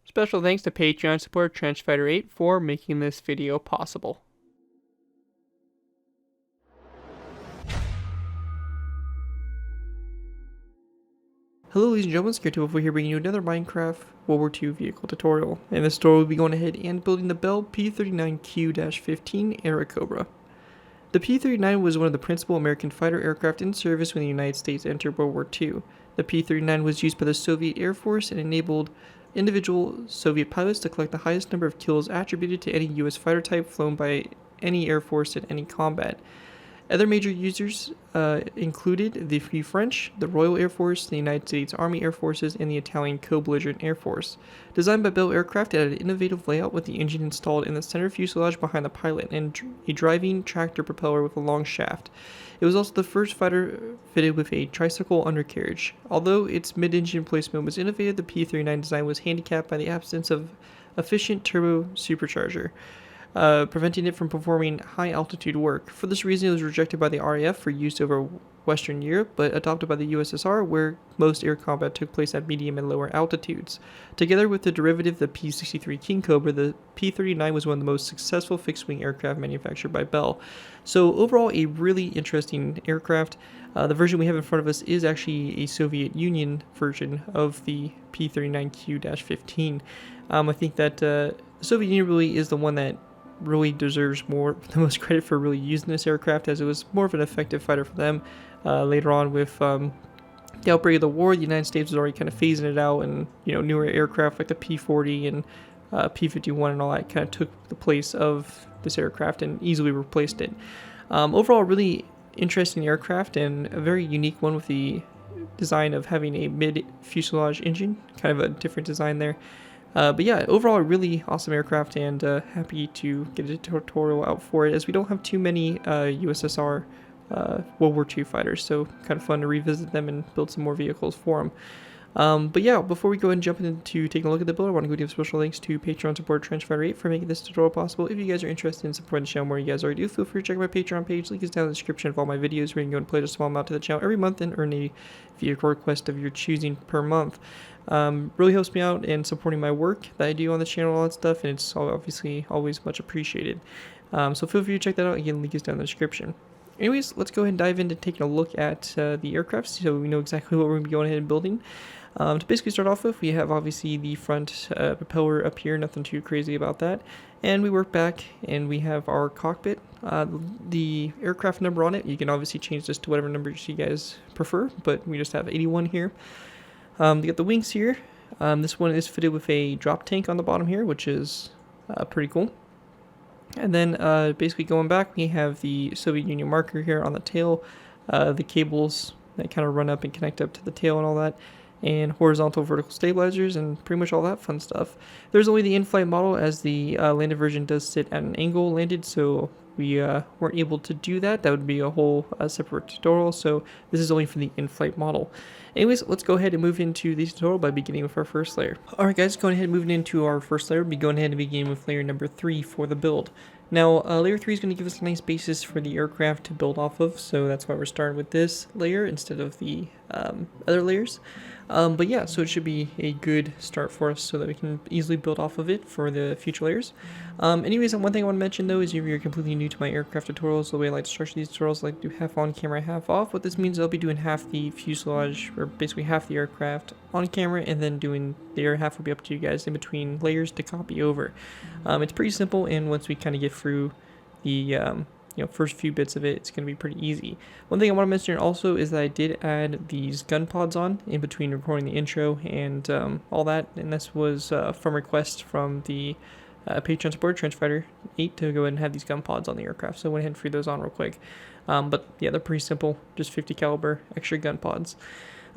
Special thanks to Patreon supporter Trenchfighter8 for making this video possible. Hello ladies and gentlemen, ZPro here bringing you another Minecraft World War II vehicle tutorial. In this tutorial we'll be going ahead and building the Bell P-39Q-15 Airacobra. The P-39 was one of the principal American fighter aircraft in service when the United States entered World War II. The P-39 was used by the Soviet Air Force and enabled individual Soviet pilots to collect the highest number of kills attributed to any U.S. fighter type flown by any Air Force in any combat. Other major users included the Free French, the Royal Air Force, the United States Army Air Forces, and the Italian Co-Belligerent Air Force. Designed by Bell Aircraft, it had an innovative layout with the engine installed in the center fuselage behind the pilot and a driving tractor propeller with a long shaft. It was also the first fighter fitted with a tricycle undercarriage. Although its mid-engine placement was innovative, the P-39 design was handicapped by the absence of efficient turbo supercharger, preventing it from performing high-altitude work. For this reason, it was rejected by the RAF for use over Western Europe, but adopted by the USSR, where most air combat took place at medium and lower altitudes. Together with the derivative, the P-63 King Cobra, the P-39 was one of the most successful fixed-wing aircraft manufactured by Bell. So overall, a really interesting aircraft. The version we have in front of us is actually a Soviet Union version of the P-39Q-15. I think that the Soviet Union really is the one that really deserves the most credit for really using this aircraft, as it was more of an effective fighter for them. Later on with the outbreak of the war, the United States was already kind of phasing it out, and newer aircraft like the P-40 and P-51 and all that kind of took the place of this aircraft and easily replaced it. Overall, really interesting aircraft, and a very unique one with the design of having a mid-fuselage engine, kind of a different design there. But yeah, overall a really awesome aircraft, and happy to get a tutorial out for it, as we don't have too many USSR World War II fighters, so kind of fun to revisit them and build some more vehicles for them. But yeah, before we go and jump into taking a look at the build, I want to go give special thanks to Patreon supporter Trenchfighter8 for making this tutorial possible. If you guys are interested in supporting the channel more, you guys already do, feel free to check my Patreon page. Link is down in the description of all my videos, where you can go and play a small amount to the channel every month and earn a vehicle request of your choosing per month. Really helps me out in supporting my work that I do on the channel, all that stuff, and it's obviously always much appreciated. So feel free to check that out. Again, link is down in the description. Anyways, let's go ahead and dive into taking a look at the aircraft, so we know exactly what we're going to be going ahead and building. To basically start off with, we have obviously the front propeller up here, nothing too crazy about that. And we work back and we have our cockpit. The aircraft number on it, you can obviously change this to whatever numbers you guys prefer, but we just have 81 here. You got the wings here. This one is fitted with a drop tank on the bottom here, which is pretty cool. And then basically going back, we have the Soviet Union marker here on the tail, the cables that kind of run up and connect up to the tail and all that, and horizontal vertical stabilizers and pretty much all that fun stuff. There's only the in-flight model, as the landed version does sit at an angle landed, so we weren't able to do that. That would be a whole separate tutorial, so this is only for the in-flight model. Anyways, let's go ahead and move into the tutorial by beginning with our first layer. Alright guys, going ahead and moving into our first layer, we'll be going ahead and beginning with layer number 3 for the build. Now, layer 3 is going to give us a nice basis for the aircraft to build off of, so that's why we're starting with this layer instead of the other layers. But yeah, so it should be a good start for us so that we can easily build off of it for the future layers. Anyways, one thing I want to mention though is, if you're completely new to my aircraft tutorials, the way I like to structure these tutorials, I like to do half on camera, half off. What this means is I'll be doing half the fuselage, or basically half the aircraft on camera, and then doing the other half will be up to you guys in between layers to copy over. It's pretty simple, and once we kind of get through the first few bits of it, it's going to be pretty easy. One thing I want to mention also is that I did add these gun pods on in between recording the intro and all that, and this was from request from the Patreon supporter Trenchfighter8 to go ahead and have these gun pods on the aircraft, so I went ahead and threw those on real quick. But yeah, they're pretty simple, just 50 caliber extra gun pods.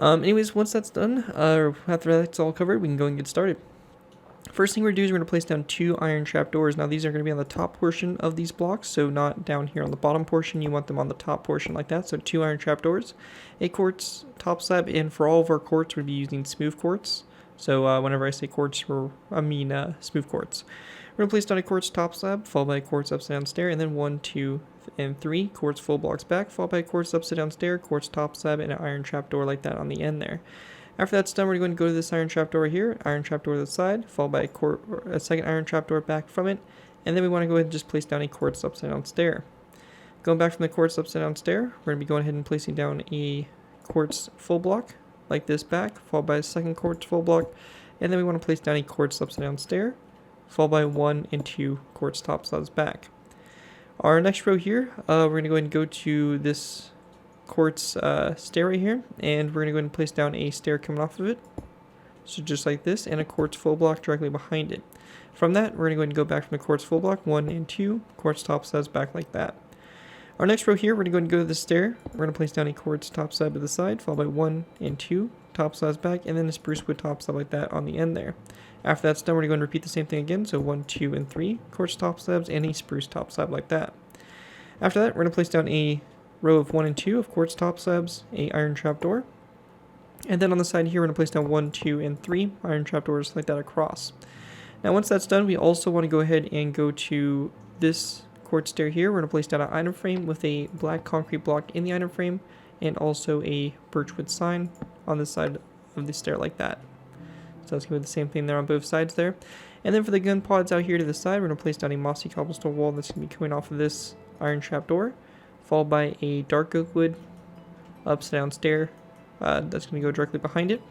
Anyways, once that's done, or after that's all covered, we can go and get started. First thing we're going to do is we're going to place down 2 iron trap doors. Now these are going to be on the top portion of these blocks, so not down here on the bottom portion. You want them on the top portion like that. So 2 iron trap doors, a quartz top slab, and for all of our quartz we'll be using smooth quartz. So whenever I say quartz, I mean smooth quartz. We're going to place down a quartz top slab, followed by a quartz upside down stair, and then 1, 2, and 3 quartz full blocks back, followed by a quartz upside down stair, quartz top slab, and an iron trap door like that on the end there. After that's done, we're going to go to this iron trapdoor here, iron trapdoor to the side, followed by a second iron trapdoor back from it, and then we want to go ahead and just place down a quartz upside down stair. Going back from the quartz upside down stair, we're going to be going ahead and placing down a quartz full block, like this back, followed by a second quartz full block, and then we want to place down a quartz upside down stair, followed by 1 and 2 quartz top slabs back. Our next row here, we're going to go ahead and go to this quartz stair right here, and we're going to go ahead and place down a stair coming off of it, so just like this, and a quartz full block directly behind it. From that, we're going to go ahead and go back from the quartz full block, 1 and 2 quartz top slabs back like that. Our next row here, we're going to go ahead and go to the stair. We're going to place down a quartz top slab to the side, followed by 1 and 2 top slabs back, and then a spruce wood top slab like that on the end there. After that's done, we're going to repeat the same thing again, so 1, 2, and 3 quartz top slabs, and a spruce top slab like that. After that, we're going to place down a row of 1 and 2 of quartz top slabs, a iron trapdoor, and then on the side here, we're going to place down 1, 2, and 3 iron trapdoors like that across. Now once that's done, we also want to go ahead and go to this quartz stair here. We're going to place down an item frame with a black concrete block in the item frame, and also a birchwood sign on the side of the stair like that. So that's going to be the same thing there on both sides there. And then for the gun pods out here to the side, we're going to place down a mossy cobblestone wall that's going to be coming off of this iron trapdoor, followed by a dark oak wood upside down stair that's going to go directly behind it,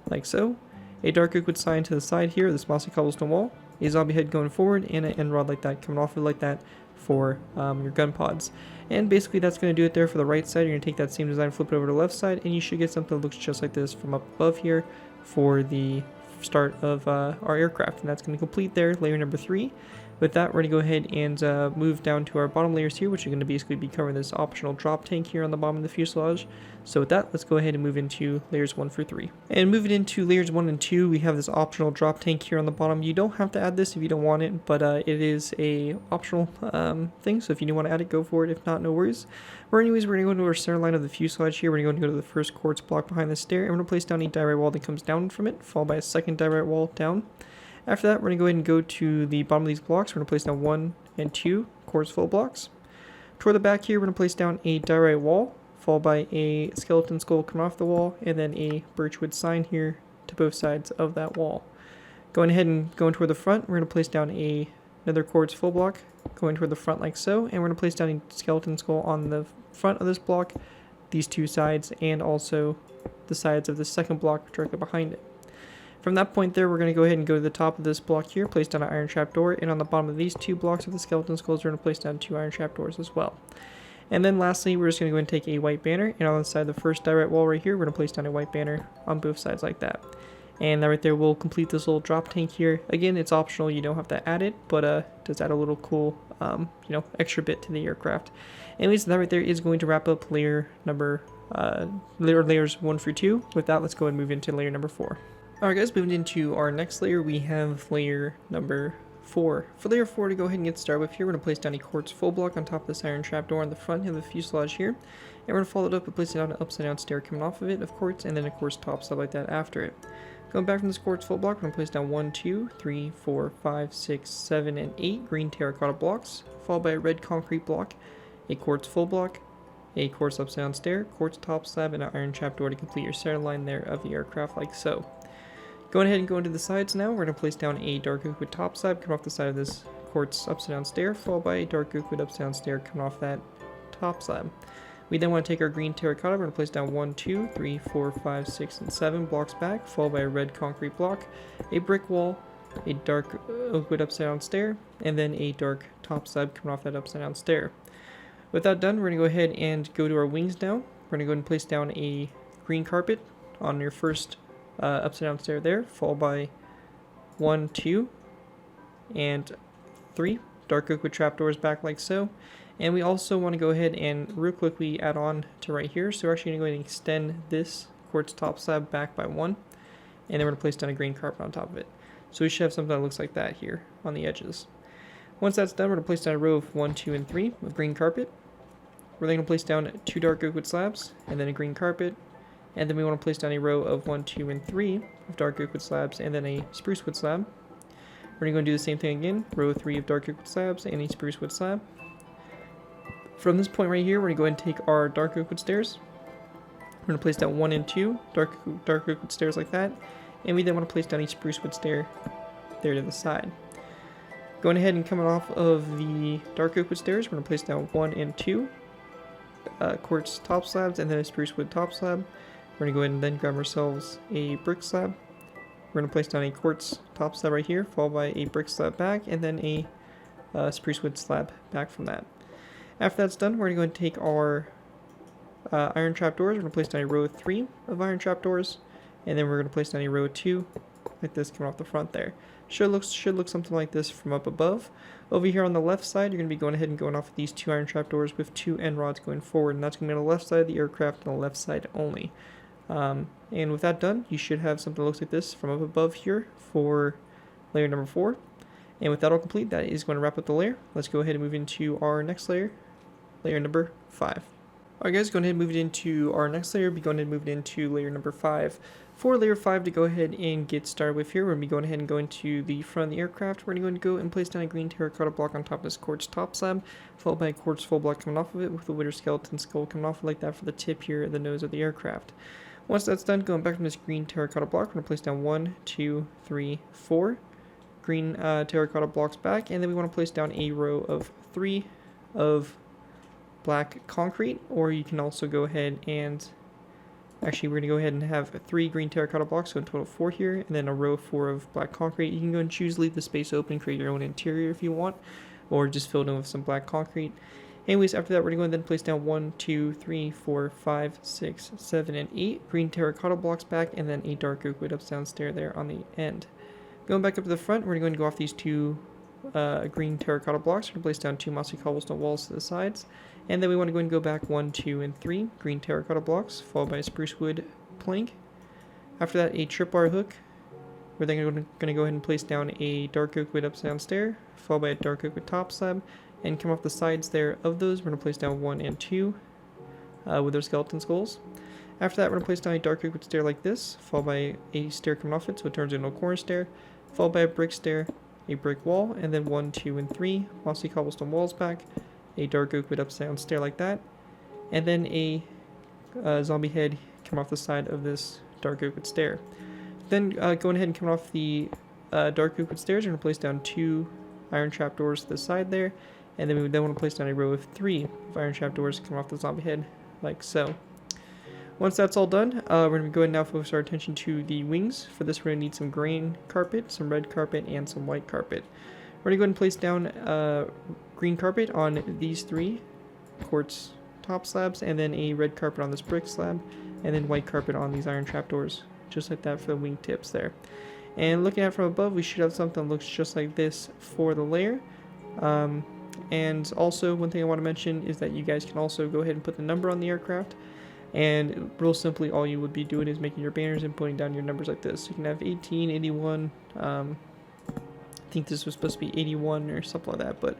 like so. A dark oak wood sign to the side here, this mossy cobblestone wall, a zombie head going forward, and an end rod like that coming off of it like that for your gun pods. And basically that's going to do it there for the right side. You're going to take that same design, flip it over to the left side, and you should get something that looks just like this from up above here for the start of our aircraft. And that's going to complete there, layer number 3. With that, we're going to go ahead and move down to our bottom layers here, which are going to basically be covering this optional drop tank here on the bottom of the fuselage. So with that, let's go ahead and move into layers 1 through 3. And moving into layers 1 and 2, we have this optional drop tank here on the bottom. You don't have to add this if you don't want it, but it is a optional thing, so if you do want to add it, go for it. If not, no worries. But anyways, we're going to go into our center line of the fuselage here. We're going to go to the first quartz block behind the stair, and we're going to place down a diorite wall that comes down from it, followed by a second diorite wall down. After that, we're going to go ahead and go to the bottom of these blocks. We're going to place down 1 and 2 quartz full blocks. Toward the back here, we're going to place down a diorite wall, followed by a skeleton skull coming off the wall, and then a birchwood sign here to both sides of that wall. Going ahead and going toward the front, we're going to place down another quartz full block, going toward the front like so, and we're going to place down a skeleton skull on the front of this block, these two sides, and also the sides of the second block directly behind it. From that point there, we're going to go ahead and go to the top of this block here, place down an iron trapdoor, and on the bottom of these 2 blocks of the skeleton skulls, we're going to place down 2 iron trapdoors as well. And then lastly, we're just going to go ahead and take a white banner, and on the side of the first diorite wall right here, we're going to place down a white banner on both sides like that. And that right there will complete this little drop tank here. Again, it's optional, you don't have to add it, but it does add a little cool, extra bit to the aircraft. Anyways, that right there is going to wrap up layers 1 through 2. With that, let's go ahead and move into layer number 4. Alright guys, moving into our next layer, we have layer number 4. For layer 4, to go ahead and get started with here, we're going to place down a quartz full block on top of this iron trapdoor on the front of the fuselage here. And we're going to follow it up and place it down an upside down stair coming off of it, of course, and then a quartz top slab like that after it. Going back from this quartz full block, we're going to place down 1, 2, 3, 4, 5, 6, 7, and 8 green terracotta blocks, followed by a red concrete block, a quartz full block, a quartz upside down stair, quartz top slab, and an iron trapdoor to complete your center line there of the aircraft like so. Going ahead and going to the sides now, we're going to place down a dark oak wood top slab coming off the side of this quartz upside down stair, followed by a dark oak wood upside down stair coming off that top slab. We then want to take our green terracotta, we're going to place down 1, 2, 3, 4, 5, 6, and 7 blocks back, followed by a red concrete block, a brick wall, a dark oak wood upside down stair, and then a dark top slab coming off that upside down stair. With that done, we're going to go ahead and go to our wings now. We're going to go ahead and place down a green carpet on your first upside down stair there, followed by 1, 2, and 3 dark oak wood trapdoors back like so. And we also want to go ahead and real quickly add on to right here. So we're actually going to go ahead and extend this quartz top slab back by 1, and then we're going to place down a green carpet on top of it. So we should have something that looks like that here on the edges. Once that's done, we're going to place down a row of 1, 2, and 3 of green carpet. We're then going to place down 2 dark oak wood slabs, and then a green carpet. And then we want to place down a row of 1, 2, and 3 of dark oak wood slabs, and then a spruce wood slab. We're going to go and do the same thing again, row 3 of dark oak wood slabs, and a spruce wood slab. From this point right here, we're going to go ahead and take our dark oak wood stairs. We're going to place down 1 and 2 dark oak wood stairs like that, and we then want to place down a spruce wood stair there to the side. Going ahead and coming off of the dark oak wood stairs, we're going to place down 1 and 2 quartz top slabs and then a spruce wood top slab. We're going to go ahead and then grab ourselves a brick slab. We're going to place down a quartz top slab right here, followed by a brick slab back, and then a spruce wood slab back from that. After that's done, we're going to take our iron trapdoors. We're going to place down a row of 3 of iron trapdoors, and then we're going to place down a row of 2 like this coming off the front there. Should look something like this from up above. Over here on the left side, you're going to be going ahead and going off of these 2 iron trapdoors with 2 end rods going forward, and that's going to be on the left side of the aircraft and the left side only. And with that done, you should have something that looks like this from up above here for layer number 4. And with that all complete, that is going to wrap up the layer. Let's go ahead and move into our next layer, layer number 5. Alright guys, go ahead and move it into our next layer. Be going ahead and move it into layer number 5. For layer 5 to go ahead and get started with here, we're going to be going ahead and going to the front of the aircraft. We're going to go and place down a green terracotta block on top of this quartz top slab, followed by a quartz full block coming off of it with a wither skeleton skull coming off like that for the tip here at the nose of the aircraft. Once that's done, going back from this green terracotta block, we're going to place down 1, 2, 3, 4 green terracotta blocks back, and then we want to place down a row of 3 of black concrete, or you can also go ahead and actually, we're going to go ahead and have 3 green terracotta blocks, so in total 4 here, and then a row of 4 of black concrete. You can go and choose leave the space open, create your own interior if you want, or just fill it in with some black concrete. Anyways, after that, we're going to go and then place down 1, 2, 3, 4, 5, 6, 7, and 8 green terracotta blocks back, and then a dark oak wood up down stair there on the end. Going back up to the front, we're going to go off these 2 green terracotta blocks. We're going to place down 2 mossy cobblestone walls to the sides. And then we want to go and go back 1, 2, and 3 green terracotta blocks, followed by a spruce wood plank. After that, a tripwire hook. We're then going to go ahead and place down a dark oak wood up down stair, followed by a dark oak wood top slab. And come off the sides there of those, we're going to place down 1 and 2 with their skeleton skulls. After that, we're going to place down a dark oak wood stair like this, followed by a stair coming off it, so it turns into a corner stair, followed by a brick stair, a brick wall, and then 1, 2, and 3 mossy cobblestone walls back, a dark oak wood up down stair like that, and then a zombie head come off the side of this dark oak wood stair. Then going ahead and coming off the dark oak wood stairs, we're going to place down 2 iron trapdoors to the side there, and then we would then want to place down a row of 3 of iron trapdoors coming off the zombie head like so. Once that's all done, we're going to go ahead and now focus our attention to the wings. For this, we're going to need some green carpet, some red carpet, and some white carpet. We're going to go ahead and place down green carpet on these 3 quartz top slabs, and then a red carpet on this brick slab, and then white carpet on these iron trapdoors, just like that for the wing tips there. And looking at it from above, we should have something that looks just like this for the layer. And also, one thing I want to mention is that you guys can also go ahead and put the number on the aircraft. And real simply, all you would be doing is making your banners and putting down your numbers like this. So you can have 18, 81, I think this was supposed to be 81 or something like that, but,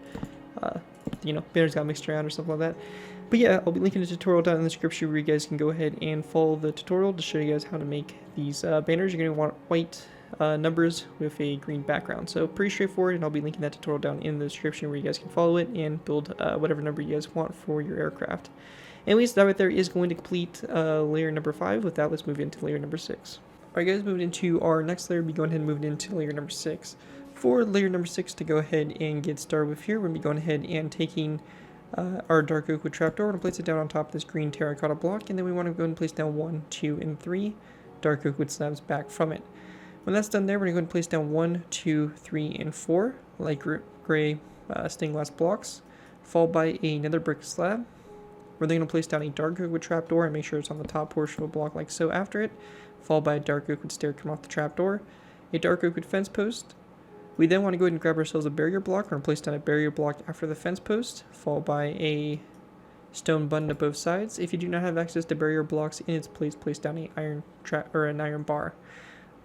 you know, banners got mixed around or something like that. But yeah, I'll be linking a tutorial down in the description where you guys can go ahead and follow the tutorial to show you guys how to make these banners. You're going to want white numbers with a green background. So pretty straightforward, and I'll be linking that tutorial down in the description where you guys can follow it and build whatever number you guys want for your aircraft. Anyways, that right there is going to complete layer number 5. With that, let's move into layer number 6. Alright guys, moving into our next layer, we'll be going ahead and moving into layer number 6. For layer number 6 to go ahead and get started with here, we're going to be going ahead and taking our dark oak wood trapdoor. We're going to place it down on top of this green terracotta block, and then we want to go and place down 1, 2, and 3 dark oak wood slabs back from it. When that's done there, we're going to go ahead and place down 1, 2, 3, and 4 light gray stained glass blocks, followed by another brick slab. We're then going to place down a dark oak wood trapdoor and make sure it's on the top portion of a block like so after it, followed by a dark oak wood stair coming off the trapdoor, a dark oak wood fence post. We then want to go ahead and grab ourselves a barrier block. We're going to place down a barrier block after the fence post, followed by a stone button at both sides. If you do not have access to barrier blocks in its place, place down an iron bar.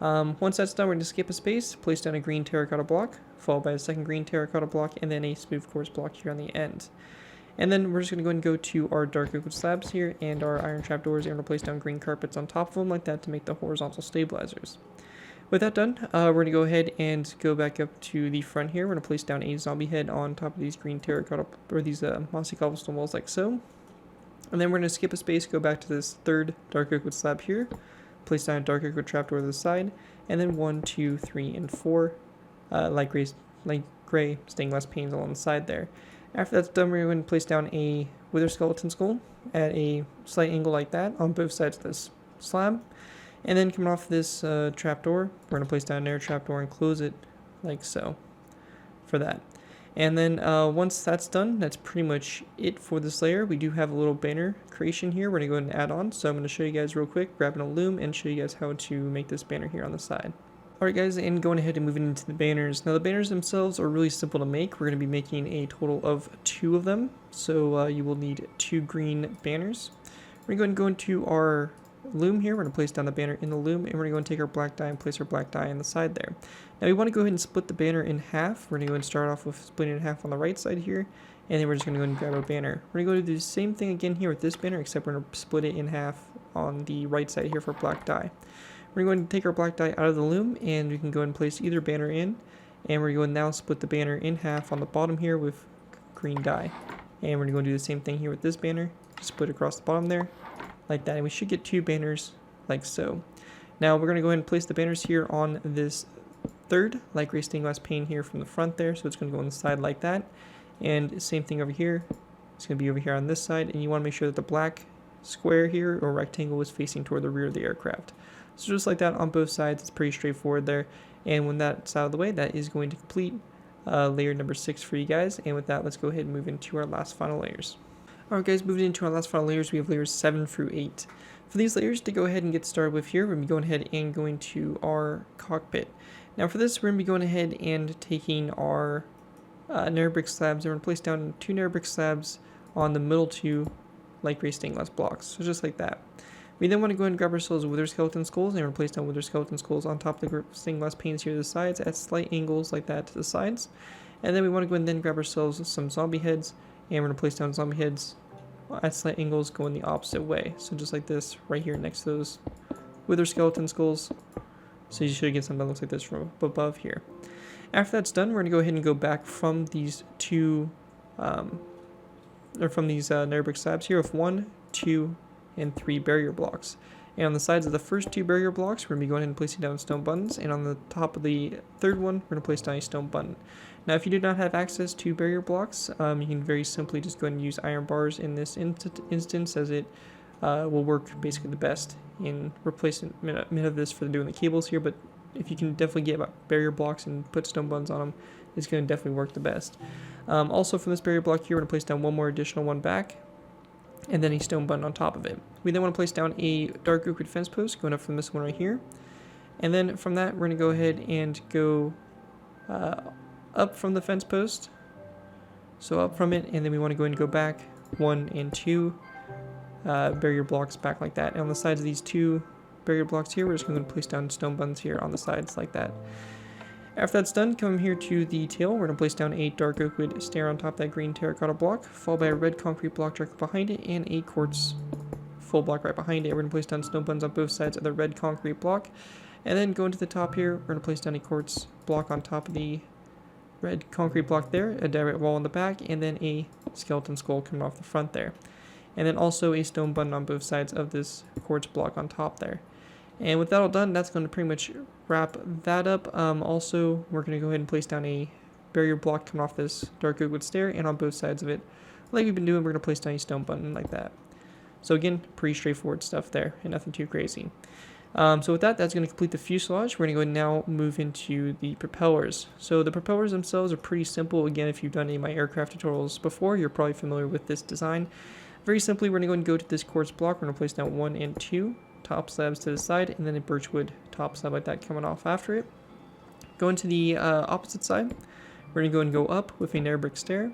Once that's done, we're going to skip a space, place down a green terracotta block, followed by a second green terracotta block, and then a smooth quartz block here on the end. And then we're just going to go ahead and go to our dark oak wood slabs here and our iron trapdoors, and we're going to place down green carpets on top of them like that to make the horizontal stabilizers. With that done, we're going to go ahead and go back up to the front here. We're going to place down a zombie head on top of these green terracotta, or these mossy cobblestone walls like so. And then we're going to skip a space, go back to this third dark oak wood slab here, place down a dark oak wood trapdoor to the side, and then 1, 2, 3, and 4 light gray stained glass panes along the side there. After that's done, we're going to place down a wither skeleton skull at a slight angle like that on both sides of this slab. And then coming off this trapdoor, we're going to place down an air trapdoor and close it like so for that. And then once that's done, that's pretty much it for this layer. We do have a little banner creation here we're going to go ahead and add on. So I'm going to show you guys real quick, grabbing a loom and show you guys how to make this banner here on the side. Alright guys, and going ahead and moving into the banners. Now the banners themselves are really simple to make. We're going to be making a total of 2 of them. So you will need 2 green banners. We're going to go into our loom here. We're going to place down the banner in the loom, and we're going to go and take our black die and place our black die on the side there. Now we want to go ahead and split the banner in half. We're going to go and start off with splitting it in half on the right side here, and then we're just going to go and grab our banner. We're going to go do the same thing again here with this banner, except we're going to split it in half on the right side here for black die. We're going to take our black die out of the loom, and we can go and place either banner in, and we're going to now split the banner in half on the bottom here with green die. And we're going to do the same thing here with this banner, split across the bottom there, like that, and we should get 2 banners like so. Now we're going to go ahead and place the banners here on this third light gray stained glass pane here from the front there, so it's going to go on the side like that, and same thing over here. It's going to be over here on this side, and you want to make sure that the black square here or rectangle is facing toward the rear of the aircraft. So just like that on both sides, it's pretty straightforward there. And when that's out of the way, that is going to complete layer number 6 for you guys. And with that, let's go ahead and move into our last final layers. Alright guys, moving into our last final layers, we have layers 7 through 8. For these layers to go ahead and get started with here, we're going to be going ahead and going to our cockpit. Now for this, we're going to be going ahead and taking our nether brick slabs, and we're going to place down 2 nether brick slabs on the middle 2 light gray stained glass blocks. So just like that. We then want to go ahead and grab ourselves wither skeleton skulls, and we're going to place down wither skeleton skulls on top of the stained glass panes here to the sides at slight angles like that to the sides. And then we want to go ahead and then grab ourselves some zombie heads, and we're going to place down zombie heads at slight angles going the opposite way. So just like this right here next to those wither skeleton skulls. So you should get something that looks like this from above here. After that's done, we're going to go ahead and go back from these nether brick slabs here with 1, 2, and 3 barrier blocks. And on the sides of the first 2 barrier blocks, we're going to be going ahead and placing down stone buttons, and on the top of the third one, we're going to place down a stone button. Now if you do not have access to barrier blocks, you can very simply just go ahead and use iron bars in this instance, as it will work basically the best in replacement of this for doing the cables here. But if you can definitely get barrier blocks and put stone buttons on them, it's going to definitely work the best. Also from this barrier block here, we're going to place down one more additional one back, and then a stone button on top of it. We then want to place down a dark oak wood fence post going up from this one right here. And then from that, we're going to go ahead and go up from the fence post. So up from it, and then we want to go ahead and go back 1 and 2 barrier blocks back like that. And on the sides of these 2 barrier blocks here, we're just going to place down stone buttons here on the sides like that. After that's done, come here to the tail. We're going to place down a dark oak wood stair on top of that green terracotta block, followed by a red concrete block directly behind it, and a quartz full block right behind it. We're going to place down stone buttons on both sides of the red concrete block, and then going to the top here, we're going to place down a quartz block on top of the red concrete block there, a direct wall on the back, and then a skeleton skull coming off the front there. And then also a stone button on both sides of this quartz block on top there. And with that all done, that's going to pretty much wrap that up. Also, we're going to go ahead and place down a barrier block coming off this dark oak wood stair, and on both sides of it, like we've been doing, we're going to place down a stone button like that. So again, pretty straightforward stuff there, and nothing too crazy. So with that, that's going to complete the fuselage. We're going to go ahead and now move into the propellers. So the propellers themselves are pretty simple. Again, if you've done any of my aircraft tutorials before, you're probably familiar with this design. Very simply, we're going to go ahead and go to this quartz block. We're going to place down 1 and 2 top slabs to the side, and then a birchwood top slab like that coming off after it. Going to the opposite side, we're going to go and go up with a nether brick stair,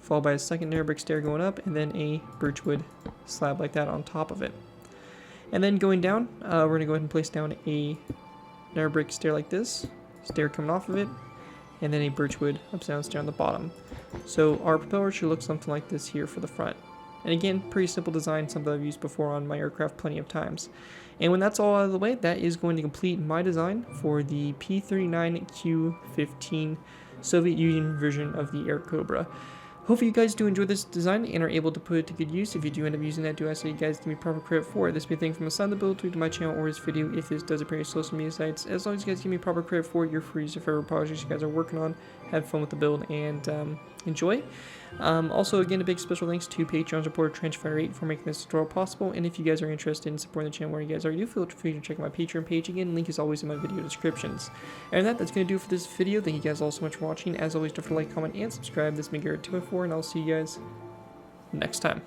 followed by a second nether brick stair going up, and then a birchwood slab like that on top of it. And then going down, we're going to go ahead and place down a nether brick stair like this, stair coming off of it, and then a birchwood upside down stair on the bottom. So our propeller should look something like this here for the front. And again, pretty simple design, something I've used before on my aircraft plenty of times. And when that's all out of the way, that is going to complete my design for the P-39Q-15 Soviet Union version of the Airacobra. Hopefully you guys do enjoy this design and are able to put it to good use. If you do end up using that, do ask that you guys give me proper credit for it. This may be a thing from the side of the build to my channel or this video if this does appear on social media sites. As long as you guys give me proper credit for it, you're free to use your favorite projects you guys are working on. Have fun with the build and enjoy. Also, again, a big special thanks to Patreon supporter Trenchfire8 for making this tutorial possible. And if you guys are interested in supporting the channel where you guys already do, feel free to check out my Patreon page. Again, link is always in my video descriptions. And that's going to do it for this video. Thank you guys all so much for watching. As always, don't forget to like, comment, and subscribe. This has been Garrett204, and I'll see you guys next time.